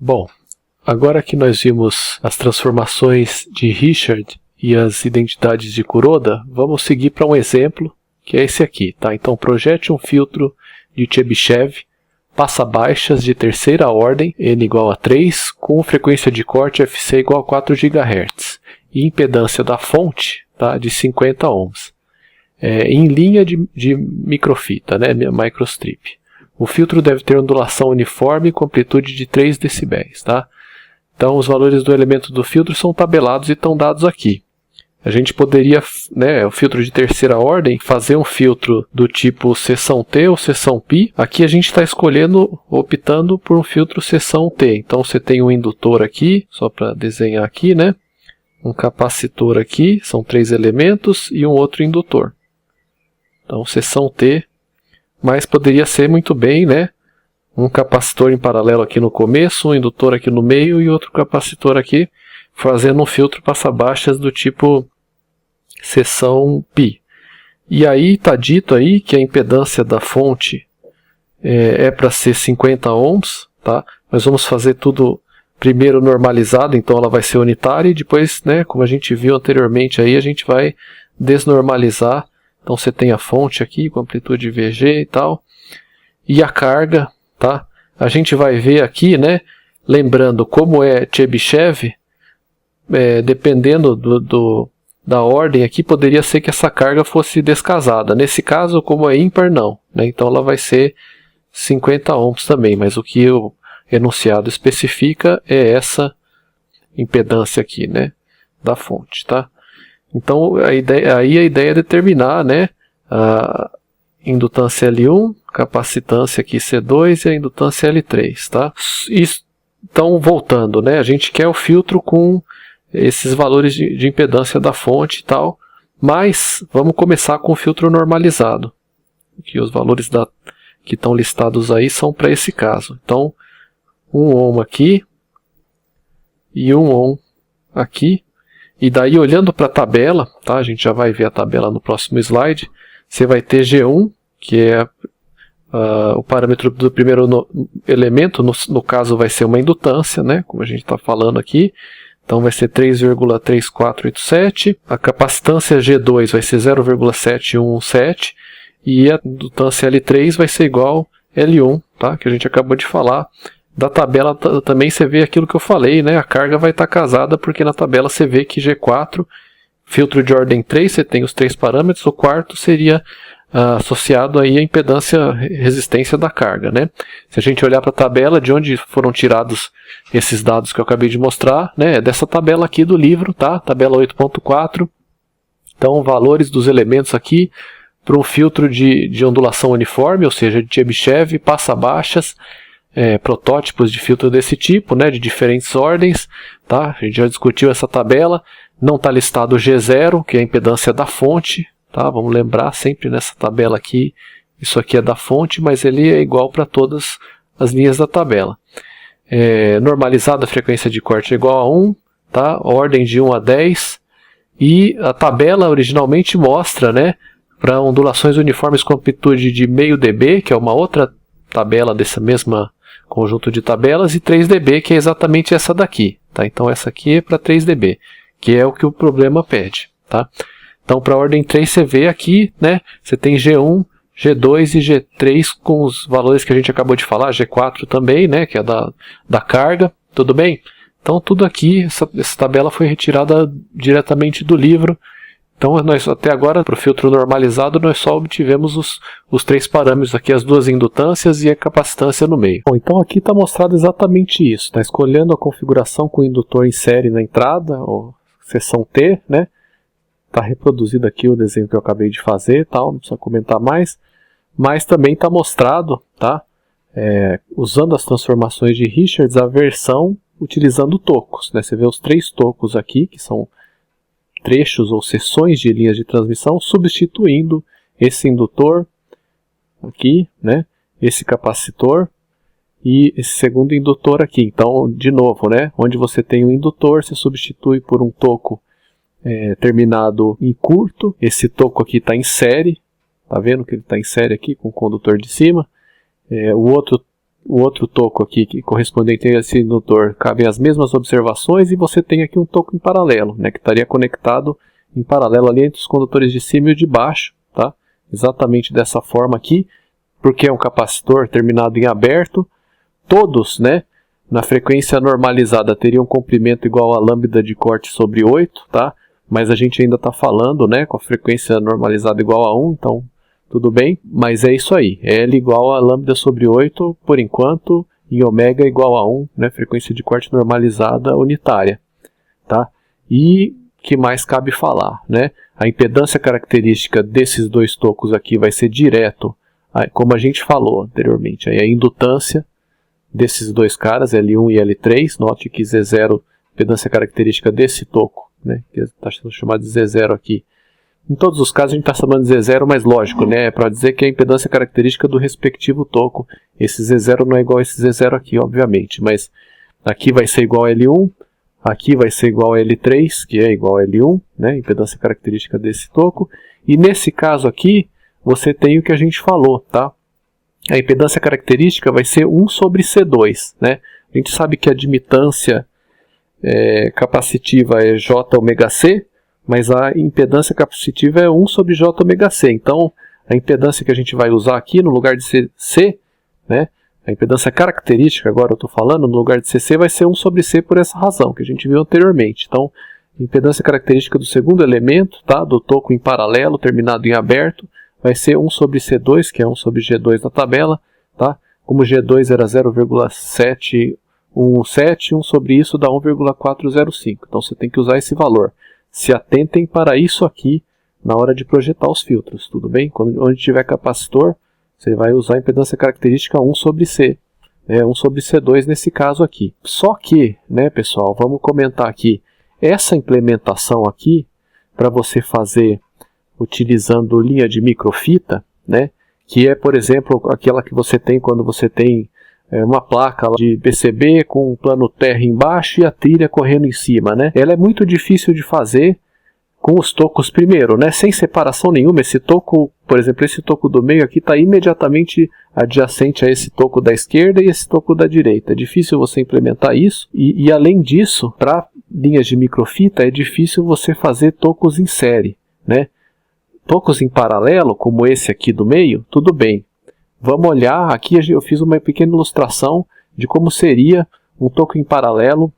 Bom, agora que nós vimos as transformações de Richard e as identidades de Kuroda, vamos seguir para um exemplo, que é esse aqui, tá? Então, projete um filtro de Chebyshev, passa baixas de terceira ordem, n igual a 3, com frequência de corte Fc igual a 4 GHz, e impedância da fonte, tá, de 50 ohms, em linha de microfita, né, microstrip. O filtro deve ter ondulação uniforme com amplitude de 3 dB. Tá? Então, os valores do elemento do filtro são tabelados e estão dados aqui. A gente poderia, né, o filtro de terceira ordem, fazer um filtro do tipo seção T ou seção π. Aqui a gente está optando por um filtro seção T. Então, você tem um indutor aqui, só para desenhar aqui, né? Um capacitor aqui, são 3 elementos, e um outro indutor. Então, seção T, mas poderia ser muito bem, né, um capacitor em paralelo aqui no começo, um indutor aqui no meio e outro capacitor aqui, fazendo um filtro passa-baixas do tipo seção π. E aí está dito aí que a impedância da fonte é para ser 50 ohms, tá? Nós vamos fazer tudo primeiro normalizado, então ela vai ser unitária, e depois, né, como a gente viu anteriormente, aí a gente vai desnormalizar. Então você tem a fonte aqui com amplitude VG e tal, e a carga, tá? A gente vai ver aqui, né, lembrando como é Chebyshev, dependendo da ordem aqui, poderia ser que essa carga fosse descasada. Nesse caso, como é ímpar, não, né? Então ela vai ser 50 ohms também, mas o que o enunciado especifica é essa impedância aqui, né, da fonte, tá? Então a ideia é determinar, né, a indutância L1, capacitância aqui C2 e a indutância L3, tá? Então, voltando, né, a gente quer o filtro com esses valores de impedância da fonte e tal, mas vamos começar com o filtro normalizado, que os valores que estão listados aí são para esse caso. Então, 1 ohm aqui e 1 ohm aqui. E daí, olhando para a tabela, tá? A gente já vai ver a tabela no próximo slide, você vai ter G1, que é o parâmetro do primeiro elemento, no caso vai ser uma indutância, né? Como a gente está falando aqui. Então vai ser 3,3487, a capacitância G2 vai ser 0,7117 e a indutância L3 vai ser igual L1, tá? Que a gente acabou de falar. Da tabela também você vê aquilo que eu falei, né? A carga vai estar casada porque na tabela você vê que G4, filtro de ordem 3, você tem os 3 parâmetros, o quarto seria associado aí à impedância, resistência da carga, né? Se a gente olhar para a tabela de onde foram tirados esses dados que eu acabei de mostrar, né? É dessa tabela aqui do livro, tá? Tabela 8.4. Então, valores dos elementos aqui para um filtro de ondulação uniforme, ou seja, de Chebyshev, passa-baixas, protótipos de filtro desse tipo, né, de diferentes ordens, tá? A gente já discutiu essa tabela, não está listado o G0, que é a impedância da fonte, tá? Vamos lembrar sempre nessa tabela aqui, isso aqui é da fonte, mas ele é igual para todas as linhas da tabela. Normalizada a frequência de corte é igual a 1, tá? Ordem de 1 a 10, e a tabela originalmente mostra, né, para ondulações uniformes com amplitude de meio dB, que é uma outra tabela dessa mesma conjunto de tabelas, e 3 dB, que é exatamente essa daqui, tá? Então essa aqui é para 3 dB, que é o que o problema pede, tá? Então para a ordem 3 você vê aqui, né, você tem G1, G2 e G3 com os valores que a gente acabou de falar, G4 também, né, que é da carga, tudo bem? Então tudo aqui, essa tabela foi retirada diretamente do livro. Então, nós até agora, para o filtro normalizado, nós só obtivemos os 3 parâmetros aqui, as 2 indutâncias e a capacitância no meio. Bom, então aqui está mostrado exatamente isso. Está escolhendo a configuração com o indutor em série na entrada, ou seção T, né? Está reproduzido aqui o desenho que eu acabei de fazer, tal, não precisa comentar mais. Mas também está mostrado, tá? Usando as transformações de Richards, a versão utilizando tocos, né? Você vê os 3 tocos aqui, que são trechos ou seções de linhas de transmissão, substituindo esse indutor aqui, né, esse capacitor e esse segundo indutor aqui. Então, de novo, né, onde você tem um indutor, você substitui por um toco terminado em curto. Esse toco aqui está em série, tá vendo que ele está em série aqui com o condutor de cima. O outro o outro toco aqui, que correspondente a esse indutor, cabem as mesmas observações, e você tem aqui um toco em paralelo, né, que estaria conectado em paralelo ali entre os condutores de cima e o de baixo, tá? Exatamente dessa forma aqui, porque é um capacitor terminado em aberto. Todos, né, na frequência normalizada teriam um comprimento igual a lambda de corte sobre 8, tá? Mas a gente ainda está falando, né, com a frequência normalizada igual a 1, então tudo bem, mas é isso aí, L igual a lambda sobre 8 por enquanto, e ômega igual a 1, né, frequência de corte normalizada unitária, tá? E que mais cabe falar, né? A impedância característica desses dois tocos aqui vai ser direto, como a gente falou anteriormente, aí a indutância desses dois caras, L1 e L3, note que Z0, impedância característica desse toco, né, que está sendo chamado de Z0 aqui. Em todos os casos a gente está chamando de Z0, mas lógico, né, para dizer que é a impedância característica do respectivo toco. Esse Z0 não é igual a esse Z0 aqui, obviamente, mas aqui vai ser igual a L1, aqui vai ser igual a L3, que é igual a L1, né, impedância característica desse toco. E nesse caso aqui, você tem o que a gente falou, tá? A impedância característica vai ser 1 sobre C2, né? A gente sabe que a admitância capacitiva é J ômega C, mas a impedância capacitiva é 1 sobre J ômega C. Então, a impedância que a gente vai usar aqui, no lugar de ser C, né, a impedância característica, agora eu estou falando, no lugar de ser C, vai ser 1 sobre C por essa razão, que a gente viu anteriormente. Então, a impedância característica do segundo elemento, tá, do toco em paralelo, terminado em aberto, vai ser 1 sobre C2, que é 1 sobre G2 na tabela, tá? Como G2 era 0,717, 1 sobre isso dá 1,405. Então você tem que usar esse valor. Se atentem para isso aqui na hora de projetar os filtros, tudo bem? Onde tiver capacitor, você vai usar a impedância característica 1 sobre C, 1 sobre C2 nesse caso aqui. Só que, né, pessoal, vamos comentar aqui, essa implementação aqui, para você fazer utilizando linha de microfita, né, que é, por exemplo, aquela que você tem quando você tem uma placa de PCB com um plano terra embaixo e a trilha correndo em cima, né? Ela é muito difícil de fazer com os tocos primeiro, né, sem separação nenhuma. Esse toco, por exemplo, esse toco do meio aqui está imediatamente adjacente a esse toco da esquerda e esse toco da direita. É difícil você implementar isso e além disso, para linhas de microfita é difícil você fazer tocos em série, né? Tocos em paralelo, como esse aqui do meio, tudo bem. Vamos olhar, aqui eu fiz uma pequena ilustração de como seria um toco em paralelo,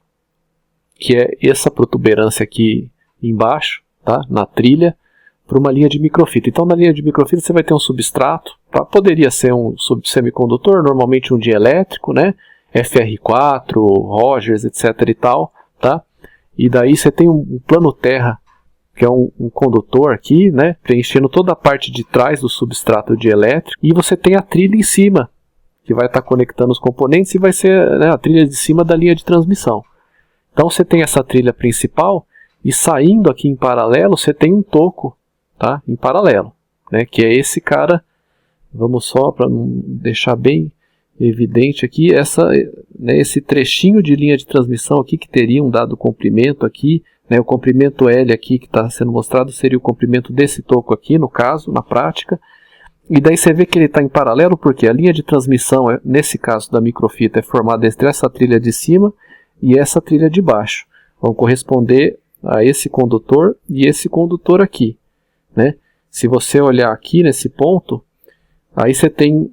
que é essa protuberância aqui embaixo, tá, na trilha, para uma linha de microfita. Então na linha de microfita você vai ter um substrato, tá? Poderia ser um semicondutor, normalmente um dielétrico, né? FR4, Rogers, etc. e tal, tá? E daí você tem um plano terra, que é um condutor aqui, né, preenchendo toda a parte de trás do substrato dielétrico, e você tem a trilha em cima, que vai estar conectando os componentes e vai ser, né, a trilha de cima da linha de transmissão. Então você tem essa trilha principal, e saindo aqui em paralelo, você tem um toco, tá, em paralelo, né, que é esse cara. Vamos só, para deixar bem evidente aqui, né, esse trechinho de linha de transmissão aqui, que teria um dado comprimento aqui, né, o comprimento L aqui que está sendo mostrado seria o comprimento desse toco aqui, no caso, na prática. E daí você vê que ele está em paralelo, porque a linha de transmissão, nesse caso da microfita, é formada entre essa trilha de cima e essa trilha de baixo. Vão corresponder a esse condutor e esse condutor aqui, né? Se você olhar aqui nesse ponto, aí você tem,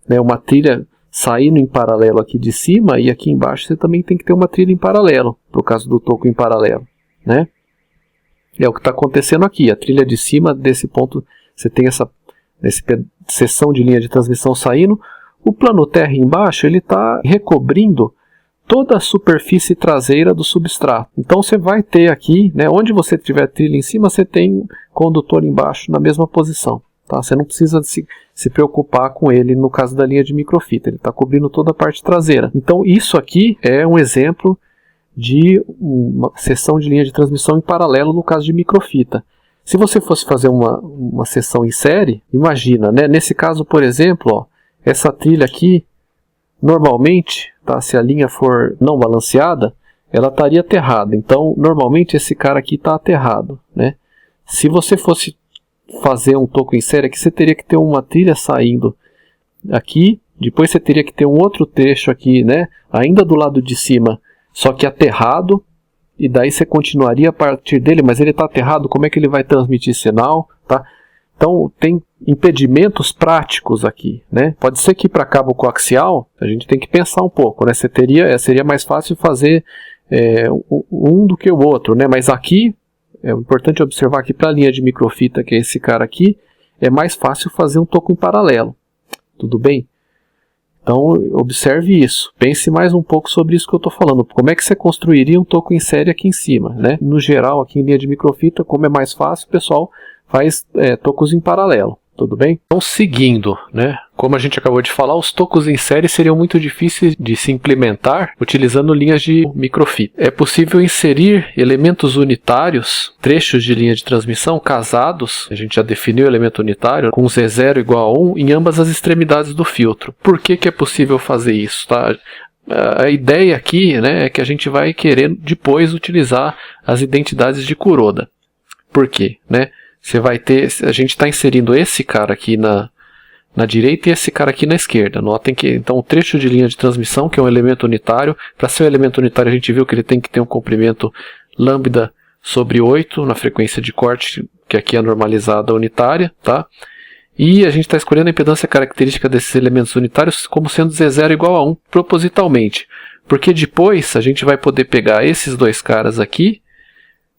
né, uma trilha saindo em paralelo aqui de cima, e aqui embaixo você também tem que ter uma trilha em paralelo, por causa do toco em paralelo, né? É o que está acontecendo aqui. A trilha de cima desse ponto, você tem essa seção de linha de transmissão saindo. O plano terra embaixo, ele está recobrindo toda a superfície traseira do substrato. Então você vai ter aqui, né, onde você tiver trilha em cima, você tem condutor embaixo na mesma posição. Tá? Você não precisa se preocupar com ele no caso da linha de microfita. Ele está cobrindo toda a parte traseira. Então isso aqui é um exemplo de uma seção de linha de transmissão em paralelo no caso de microfita. Se você fosse fazer uma seção em série, imagina, né? Nesse caso, por exemplo, ó, essa trilha aqui, normalmente, tá, se a linha for não balanceada, ela estaria aterrada. Então, normalmente esse cara aqui está aterrado, né? Se você fosse fazer um toco em série aqui, você teria que ter uma trilha saindo aqui Depois você teria que ter um outro trecho aqui, né, ainda do lado de cima, só que aterrado, e daí você continuaria a partir dele, mas ele está aterrado, como é que ele vai transmitir sinal, tá? Então tem impedimentos práticos aqui, né? Pode ser que para cabo coaxial a gente tem que pensar um pouco, né? Seria mais fácil fazer um do que o outro, né? Mas aqui é importante observar que para a linha de microfita, que é esse cara aqui, é mais fácil fazer um toco em paralelo. Tudo bem? Então observe isso, pense mais um pouco sobre isso que eu estou falando. Como é que você construiria um toco em série aqui em cima, né? No geral, aqui em linha de microfita, como é mais fácil, o pessoal faz tocos em paralelo. Tudo bem? Então, seguindo, né? Como a gente acabou de falar, os tocos em série seriam muito difíceis de se implementar utilizando linhas de microfita. É possível inserir elementos unitários, trechos de linha de transmissão casados, a gente já definiu o elemento unitário, com Z0 igual a 1 em ambas as extremidades do filtro. Por que é possível fazer isso? Tá? A ideia aqui, né, é que a gente vai querer depois utilizar as identidades de Kuroda. Por quê? Né? Você vai ter, a gente está inserindo esse cara aqui na direita e esse cara aqui na esquerda. Notem que então o trecho de linha de transmissão, que é um elemento unitário, para ser um elemento unitário a gente viu que ele tem que ter um comprimento lambda sobre 8 na frequência de corte, que aqui é a normalizada unitária, tá? E a gente está escolhendo a impedância característica desses elementos unitários como sendo Z0 igual a 1 propositalmente, porque depois a gente vai poder pegar esses dois caras aqui,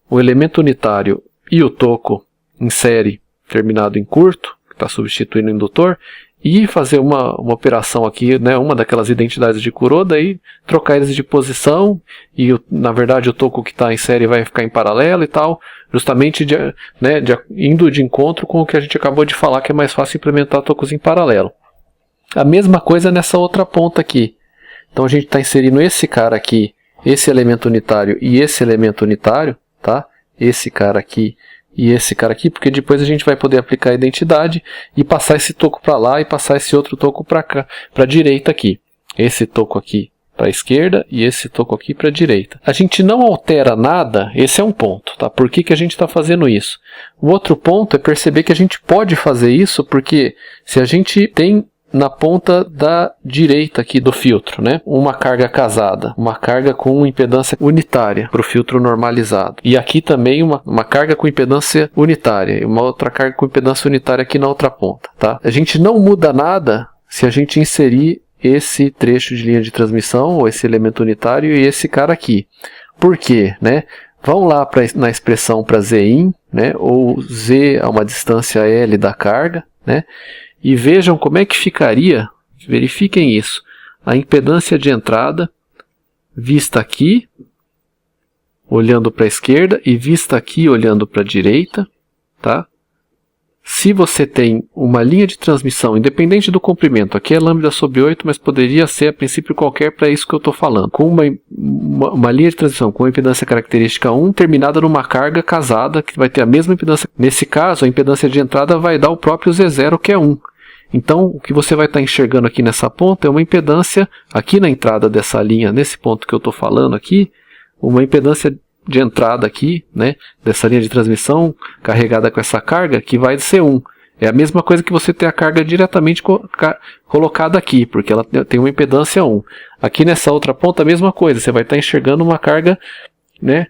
o elemento unitário e o toco em série terminado em curto, que está substituindo o indutor, e fazer uma operação aqui, né, uma daquelas identidades de Kuroda, e trocar eles de posição, e na verdade o toco que está em série vai ficar em paralelo e tal, justamente indo de encontro com o que a gente acabou de falar, que é mais fácil implementar tocos em paralelo. A mesma coisa nessa outra ponta aqui. Então a gente está inserindo esse cara aqui, esse elemento unitário e esse elemento unitário, tá? Esse cara aqui e esse cara aqui, porque depois a gente vai poder aplicar a identidade e passar esse toco para lá e passar esse outro toco para cá, para a direita aqui. Esse toco aqui para a esquerda e esse toco aqui para a direita. A gente não altera nada, esse é um ponto, tá? Por que a gente está fazendo isso? O outro ponto é perceber que a gente pode fazer isso porque se a gente tem na ponta da direita aqui do filtro, né, uma carga casada, uma carga com impedância unitária para o filtro normalizado. E aqui também uma carga com impedância unitária e uma outra carga com impedância unitária aqui na outra ponta. Tá? A gente não muda nada se a gente inserir esse trecho de linha de transmissão, ou esse elemento unitário e esse cara aqui. Por quê? Né? Vão lá na expressão para Zin, né, ou Z a uma distância L da carga, né? E vejam como é que ficaria, verifiquem isso, a impedância de entrada vista aqui, olhando para a esquerda, e vista aqui, olhando para a direita, tá? Se você tem uma linha de transmissão, independente do comprimento, aqui é lambda sobre 8, mas poderia ser a princípio qualquer para isso que eu estou falando, com uma linha de transmissão com impedância característica 1 terminada numa carga casada, que vai ter a mesma impedância. Nesse caso, a impedância de entrada vai dar o próprio Z0, que é 1. Então, o que você vai estar enxergando aqui nessa ponta é uma impedância, aqui na entrada dessa linha, nesse ponto que eu estou falando aqui, uma impedância de entrada aqui, né, dessa linha de transmissão carregada com essa carga, que vai ser 1. É a mesma coisa que você ter a carga diretamente colocada aqui, porque ela tem uma impedância 1. Aqui nessa outra ponta, a mesma coisa, você vai estar enxergando uma carga, né,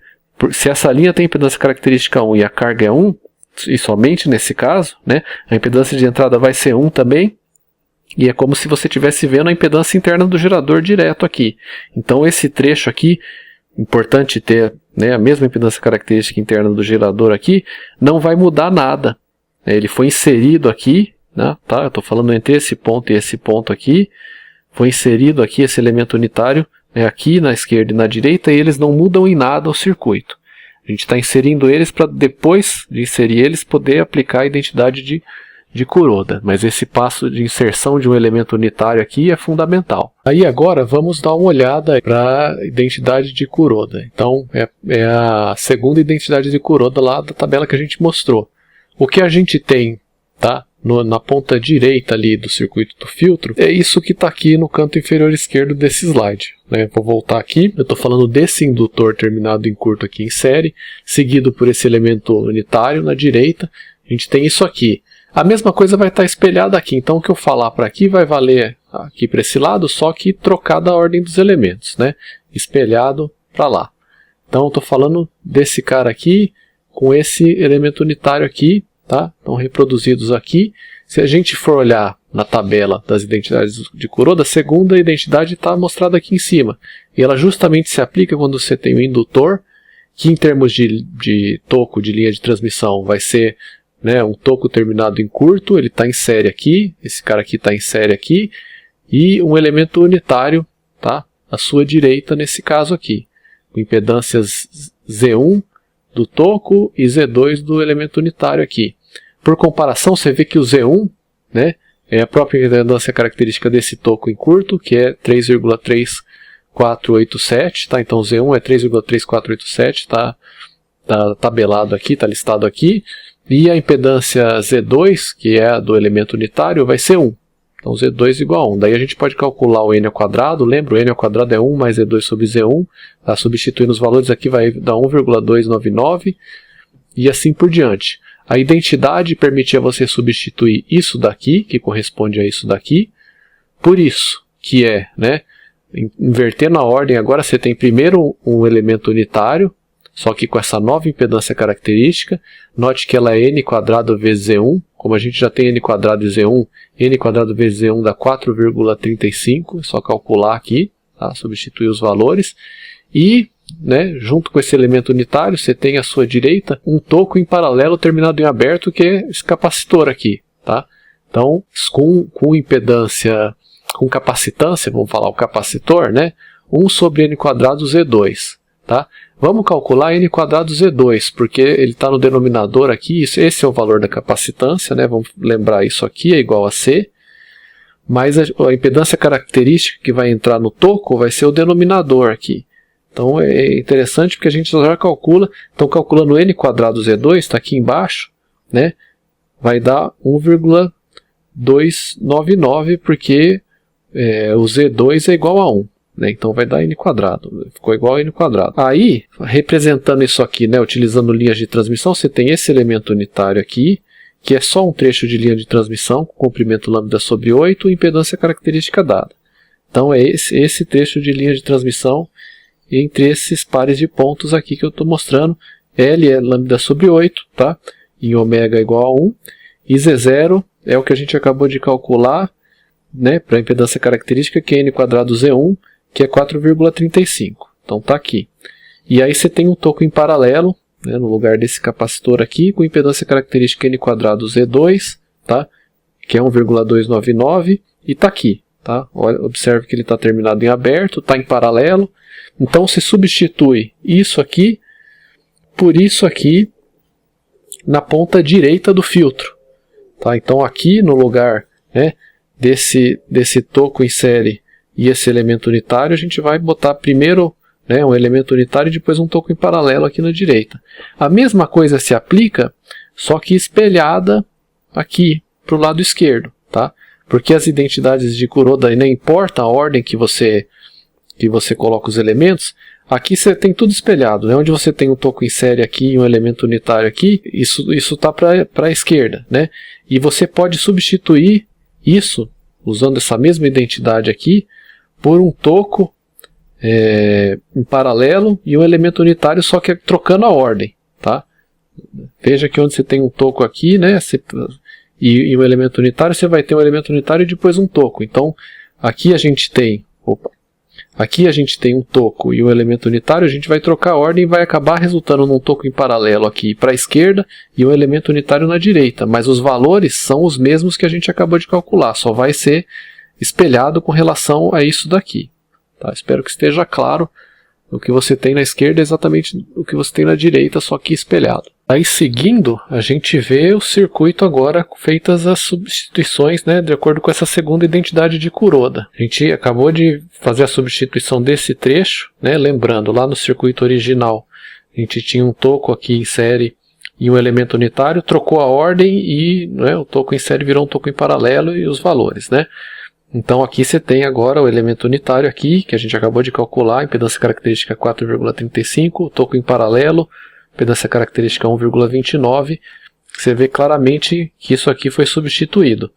se essa linha tem impedância característica 1 e a carga é 1, e somente nesse caso, né, a impedância de entrada vai ser 1 também, e é como se você estivesse vendo a impedância interna do gerador direto aqui. Então esse trecho aqui, importante ter, né, a mesma impedância característica interna do gerador aqui, não vai mudar nada. Ele foi inserido aqui, né, tá? Eu estou falando entre esse ponto e esse ponto aqui, foi inserido aqui esse elemento unitário, né, aqui na esquerda e na direita, e eles não mudam em nada o circuito. A gente está inserindo eles para depois de inserir eles poder aplicar a identidade de Kuroda. Mas esse passo de inserção de um elemento unitário aqui é fundamental. Aí agora vamos dar uma olhada para a identidade de Kuroda. Então é a segunda identidade de Kuroda lá da tabela que a gente mostrou. O que a gente tem, tá, na ponta direita ali do circuito do filtro é isso que está aqui no canto inferior esquerdo desse slide. Né? Vou voltar aqui, eu estou falando desse indutor terminado em curto aqui em série, seguido por esse elemento unitário na direita. A gente tem isso aqui. A mesma coisa vai estar espelhada aqui, então o que eu falar para aqui vai valer aqui para esse lado, só que trocada a ordem dos elementos, né? Espelhado para lá. Então, estou falando desse cara aqui com esse elemento unitário aqui, tá? Estão reproduzidos aqui. Se a gente for olhar na tabela das identidades de Kuroda, a segunda identidade está mostrada aqui em cima. E ela justamente se aplica quando você tem um indutor, que em termos de toco de linha de transmissão vai ser, né, um toco terminado em curto, ele está em série aqui, esse cara aqui está em série aqui, e um elemento unitário, tá, à sua direita nesse caso aqui, com impedâncias Z1 do toco e Z2 do elemento unitário aqui. Por comparação, você vê que o Z1, né, é a própria impedância característica desse toco em curto, que é 3,3487, tá? Então Z1 é 3,3487, tá tabelado aqui, tá listado aqui. E a impedância Z2, que é a do elemento unitário, vai ser 1. Então Z2 igual a 1. Daí a gente pode calcular o N ao quadrado, lembra? O N ao quadrado é 1 mais Z2 sobre Z1. Tá? Substituindo os valores aqui vai dar 1,299 e assim por diante. A identidade permitia você substituir isso daqui, que corresponde a isso daqui, por isso, que é, né, invertendo a ordem, agora você tem primeiro um elemento unitário, só que com essa nova impedância característica. Note que ela é n quadrado vezes Z1, como a gente já tem n quadrado e Z1, n quadrado vezes Z1 dá 4,35, é só calcular aqui, tá? Substituir os valores, e, né, junto com esse elemento unitário, você tem à sua direita um toco em paralelo terminado em aberto, que é esse capacitor aqui, tá? Então, com impedância, com capacitância, vamos falar o capacitor, né? 1 sobre n quadrado Z2, tá? Vamos calcular n quadrado Z2, porque ele está no denominador aqui, esse é o valor da capacitância, né? Vamos lembrar isso aqui, é igual a C, mas a impedância característica que vai entrar no toco vai ser o denominador aqui. Então é interessante porque a gente já calcula, então calculando n quadrado Z2, está aqui embaixo, né? Vai dar 1,299, porque o Z2 é igual a 1. Né? Então vai dar n quadrado, ficou igual a n quadrado. Aí, representando isso aqui, né, utilizando linhas de transmissão, você tem esse elemento unitário aqui, que é só um trecho de linha de transmissão, com comprimento lambda sobre 8 e impedância característica dada. Então é esse trecho de linha de transmissão entre esses pares de pontos aqui que eu estou mostrando. L é lambda sobre 8, tá? E ômega é igual a 1. E Z0 é o que a gente acabou de calcular, né, para a impedância característica, que é n quadrado Z1, que é 4,35. Então está aqui. E aí você tem um toco em paralelo, né, no lugar desse capacitor aqui, com impedância característica n quadrado Z2, tá, que é 1,299, e está aqui. Tá? Observe que ele está terminado em aberto, está em paralelo. Então se substitui isso aqui por isso aqui na ponta direita do filtro. Tá? Então aqui no lugar, né, desse toco em série e esse elemento unitário, a gente vai botar primeiro, né, um elemento unitário e depois um toco em paralelo aqui na direita. A mesma coisa se aplica, só que espelhada aqui para o lado esquerdo. Tá? Porque as identidades de Kuroda, não importa a ordem que você coloca os elementos, aqui você tem tudo espelhado, né? Onde você tem um toco em série aqui e um elemento unitário aqui, isso está para a esquerda, né? E você pode substituir isso, usando essa mesma identidade aqui, por um toco em paralelo e um elemento unitário, só que trocando a ordem. Tá? Veja que onde você tem um toco aqui, né? E um elemento unitário, você vai ter um elemento unitário e depois um toco. Então, aqui a gente tem um toco e um elemento unitário, a gente vai trocar a ordem e vai acabar resultando num toco em paralelo aqui para a esquerda e um elemento unitário na direita. Mas os valores são os mesmos que a gente acabou de calcular, só vai ser espelhado com relação a isso daqui. Tá? Espero que esteja claro. O que você tem na esquerda é exatamente o que você tem na direita, só que espelhado. Aí seguindo, a gente vê o circuito agora feitas as substituições, né, de acordo com essa segunda identidade de Kuroda. A gente acabou de fazer a substituição desse trecho, né, lembrando, lá no circuito original a gente tinha um toco aqui em série e um elemento unitário, trocou a ordem e, né, o toco em série virou um toco em paralelo e os valores. Né? Então aqui você tem agora o elemento unitário aqui, que a gente acabou de calcular, a impedância característica 4,35, o toco em paralelo, impedância característica 1,29, você vê claramente que isso aqui foi substituído.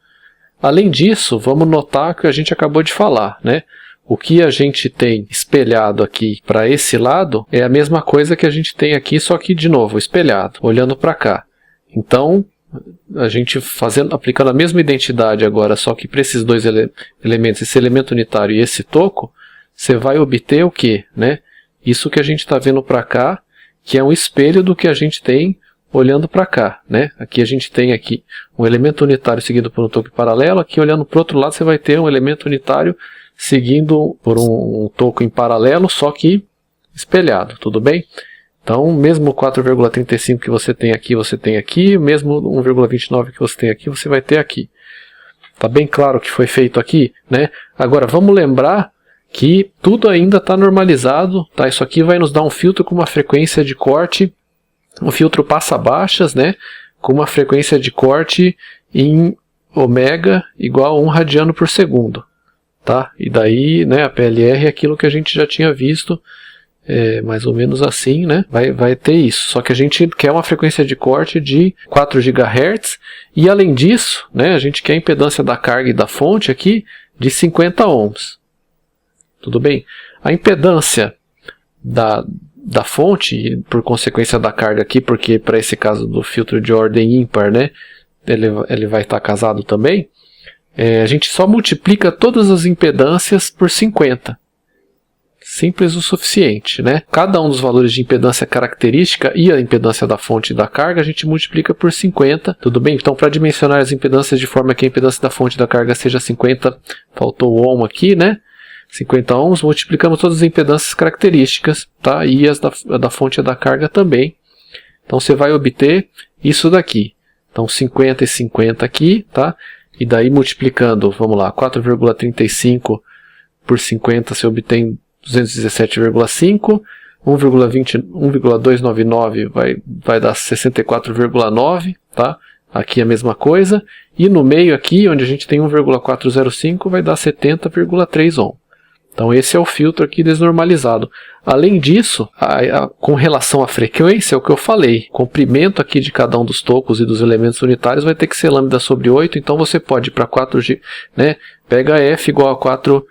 Além disso, vamos notar que a gente acabou de falar, né? O que a gente tem espelhado aqui para esse lado é a mesma coisa que a gente tem aqui, só que de novo, espelhado, olhando para cá. Então, a gente aplicando a mesma identidade agora, só que para esses dois elementos, esse elemento unitário e esse toco, você vai obter o quê? Né? Isso que a gente está vendo para cá, que é um espelho do que a gente tem olhando para cá. Né? Aqui a gente tem aqui um elemento unitário seguido por um toco paralelo, aqui olhando para o outro lado você vai ter um elemento unitário seguindo por um toco em paralelo, só que espelhado, tudo bem? Então, mesmo o 4,35 que você tem aqui, mesmo 1,29 que você tem aqui, você vai ter aqui. Tá bem claro o que foi feito aqui, né? Agora, vamos lembrar que tudo ainda está normalizado, tá? Isso aqui vai nos dar um filtro com uma frequência de corte, um filtro passa-baixas, né? Com uma frequência de corte em ômega igual a 1 radiano por segundo. Tá? E daí, né, a PLR é aquilo que a gente já tinha visto, mais ou menos assim, né? Vai ter isso. Só que a gente quer uma frequência de corte de 4 GHz e além disso, né, a gente quer a impedância da carga e da fonte aqui de 50 ohms. Tudo bem? A impedância da fonte, e por consequência da carga aqui, porque para esse caso do filtro de ordem ímpar, né, ele vai estar casado também. A gente só multiplica todas as impedâncias por 50. Simples o suficiente, né? Cada um dos valores de impedância característica e a impedância da fonte e da carga a gente multiplica por 50. Tudo bem? Então, para dimensionar as impedâncias de forma que a impedância da fonte e da carga seja 50, faltou o ohm aqui, né? 50 ohms, multiplicamos todas as impedâncias características, tá? E as da fonte e da carga também. Então, você vai obter isso daqui. Então, 50 e 50 aqui, tá? E daí multiplicando, vamos lá, 4,35 por 50 você obtém 217,5, 1,299 vai dar 64,9, tá? Aqui a mesma coisa, e no meio aqui, onde a gente tem 1,405, vai dar 70,3 ohm. Então esse é o filtro aqui desnormalizado. Além disso, com relação à frequência, é o que eu falei. O comprimento aqui de cada um dos tocos e dos elementos unitários vai ter que ser lambda sobre 8, então você pode ir para 4 GHz, né? Pega f igual a 4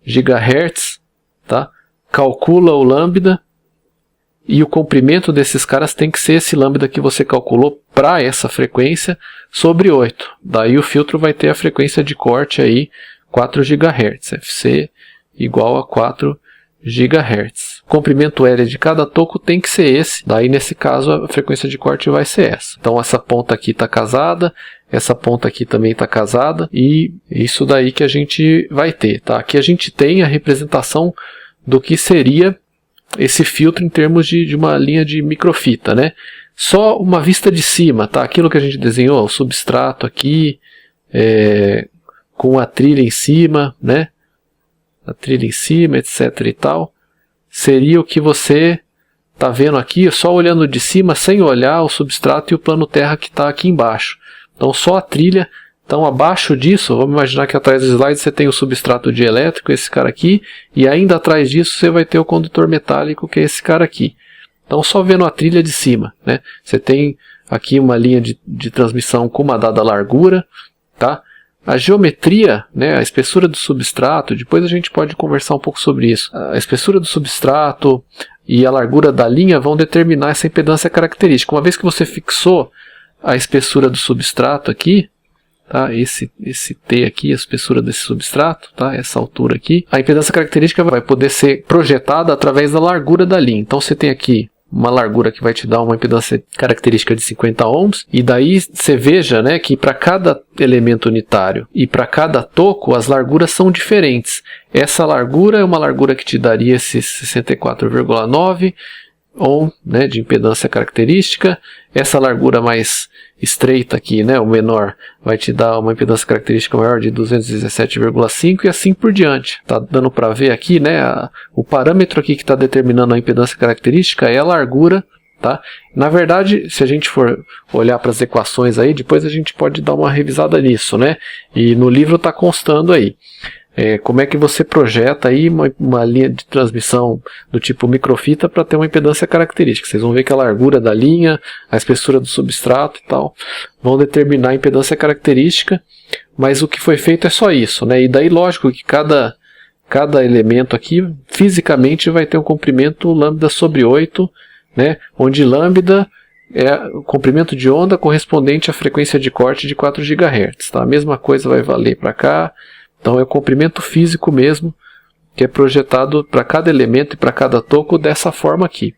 GHz, tá? Calcula o lambda, e o comprimento desses caras tem que ser esse lambda que você calculou para essa frequência sobre 8. Daí o filtro vai ter a frequência de corte aí 4 GHz, FC igual a 4 GHz. O comprimento L de cada toco tem que ser esse. Daí, nesse caso, a frequência de corte vai ser essa. Então, essa ponta aqui está casada, essa ponta aqui também está casada, e isso daí que a gente vai ter. Tá? Aqui a gente tem a representação do que seria esse filtro em termos de uma linha de microfita, né? Só uma vista de cima, tá? Aquilo que a gente desenhou, o substrato aqui, com a trilha em cima, né? A trilha em cima, etc e tal, seria o que você está vendo aqui, só olhando de cima, sem olhar o substrato e o plano terra que está aqui embaixo. Então só a trilha. Então abaixo disso, vamos imaginar que atrás do slide você tem o substrato dielétrico, esse cara aqui, e ainda atrás disso você vai ter o condutor metálico, que é esse cara aqui. Então só vendo a trilha de cima, né? Você tem aqui uma linha de transmissão com uma dada largura, tá? A geometria, né, a espessura do substrato, depois a gente pode conversar um pouco sobre isso. A espessura do substrato e a largura da linha vão determinar essa impedância característica. Uma vez que você fixou a espessura do substrato aqui, tá, esse T aqui, a espessura desse substrato, tá, essa altura aqui, a impedância característica vai poder ser projetada através da largura da linha. Então você tem aqui uma largura que vai te dar uma impedância característica de 50 ohms, e daí você veja, né, que para cada elemento unitário e para cada toco as larguras são diferentes. Essa largura é uma largura que te daria esse 64,9 ohm, né, de impedância característica. Essa largura mais estreita aqui, né, o menor, vai te dar uma impedância característica maior de 217,5 e assim por diante. Tá dando para ver aqui, né, o parâmetro aqui que está determinando a impedância característica é a largura, tá? Na verdade, se a gente for olhar para as equações aí, depois a gente pode dar uma revisada nisso, né? E no livro está constando aí. como é que você projeta aí uma linha de transmissão do tipo microfita para ter uma impedância característica. Vocês vão ver que a largura da linha, a espessura do substrato e tal, vão determinar a impedância característica, mas o que foi feito é só isso, né? E daí lógico que cada elemento aqui fisicamente vai ter um comprimento lambda sobre 8, né? Onde lambda é o comprimento de onda correspondente à frequência de corte de 4 GHz. Tá? A mesma coisa vai valer para cá. Então é o comprimento físico mesmo, que é projetado para cada elemento e para cada toco dessa forma aqui.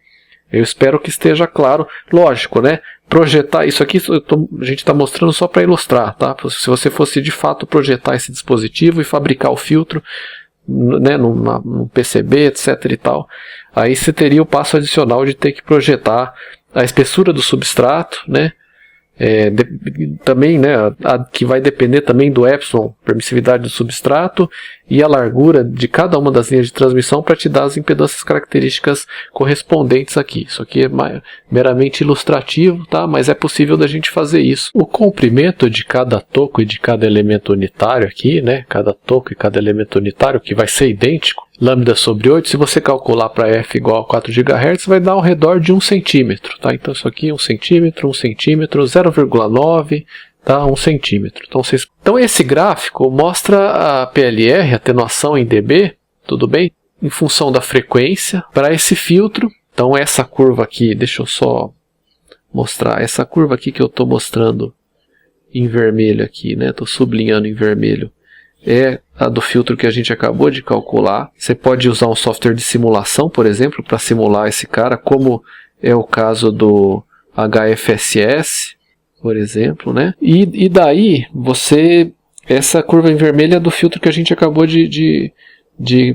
Eu espero que esteja claro. Lógico, né? Projetar isso aqui, a gente está mostrando só para ilustrar. Tá? Se você fosse de fato projetar esse dispositivo e fabricar o filtro, né, num PCB, etc. e tal, aí você teria o passo adicional de ter que projetar a espessura do substrato, né? Também, né, que vai depender também do epsilon, permissividade do substrato, e a largura de cada uma das linhas de transmissão para te dar as impedâncias características correspondentes aqui. Isso aqui é meramente ilustrativo, tá? Mas é possível da gente fazer isso. O comprimento de cada toco e de cada elemento unitário aqui, né, cada toco e cada elemento unitário, que vai ser idêntico, lambda sobre 8, se você calcular para f igual a 4 GHz, vai dar ao redor de 1 centímetro. Tá? Então isso aqui é 1 centímetro, 1 centímetro, 0,9, tá? 1 centímetro. Então esse gráfico mostra a PLR, atenuação em dB, tudo bem? Em função da frequência para esse filtro. Então essa curva aqui, deixa eu só mostrar, essa curva aqui que eu estou mostrando em vermelho aqui, né? Estou sublinhando em vermelho. É a do filtro que a gente acabou de calcular. Você pode usar um software de simulação, por exemplo, para simular esse cara, como é o caso do HFSS, por exemplo, né? E daí, essa curva em vermelho é do filtro que a gente acabou de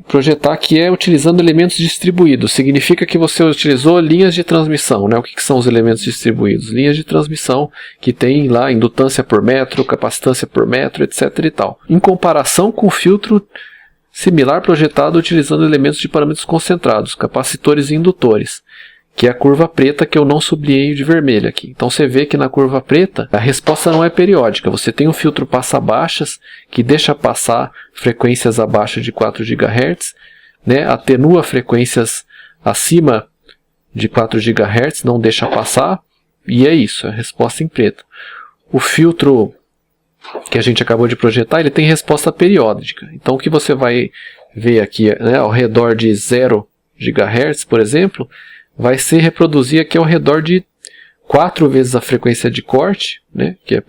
projetar, que é utilizando elementos distribuídos. Significa que você utilizou linhas de transmissão, né? O que são os elementos distribuídos? Linhas de transmissão que tem lá indutância por metro, capacitância por metro, etc. e tal. Em comparação com o filtro similar projetado utilizando elementos de parâmetros concentrados, capacitores e indutores, que é a curva preta que eu não sublinhei de vermelho aqui. Então você vê que na curva preta a resposta não é periódica. Você tem um filtro passa-baixas que deixa passar frequências abaixo de 4 GHz, né? Atenua frequências acima de 4 GHz, não deixa passar, e é isso, é a resposta em preto. O filtro que a gente acabou de projetar, ele tem resposta periódica. Então o que você vai ver aqui, né, ao redor de 0 GHz, por exemplo, vai ser reproduzir aqui ao redor de 4 vezes a frequência de corte, né, que é a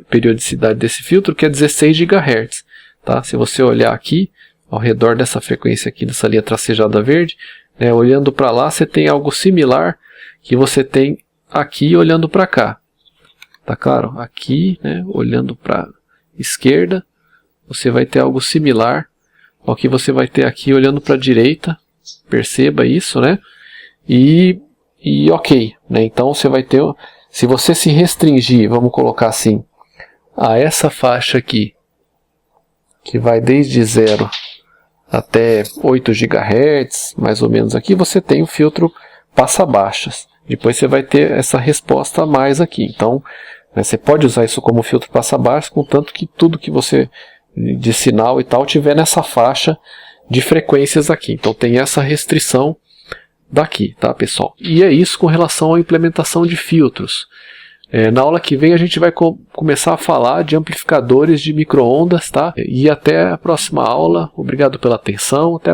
periodicidade desse filtro, que é 16 GHz. Tá? Se você olhar aqui, ao redor dessa frequência aqui, dessa linha tracejada verde, né, olhando para lá, você tem algo similar que você tem aqui olhando para cá. Tá claro? Aqui, né, olhando para a esquerda, você vai ter algo similar ao que você vai ter aqui olhando para a direita. Perceba isso, né? E ok, né? Então você vai ter, se você se restringir, vamos colocar assim, a essa faixa aqui, que vai desde 0 até 8 GHz, mais ou menos aqui, você tem o filtro passa-baixas. Depois você vai ter essa resposta a mais aqui. Então, né, você pode usar isso como filtro passa-baixas, contanto que tudo que você de sinal e tal tiver nessa faixa de frequências aqui. Então tem essa restrição daqui, tá, pessoal? E é isso com relação à implementação de filtros. Na aula que vem a gente vai começar a falar de amplificadores de micro-ondas, tá? E até a próxima aula. Obrigado pela atenção, até mais.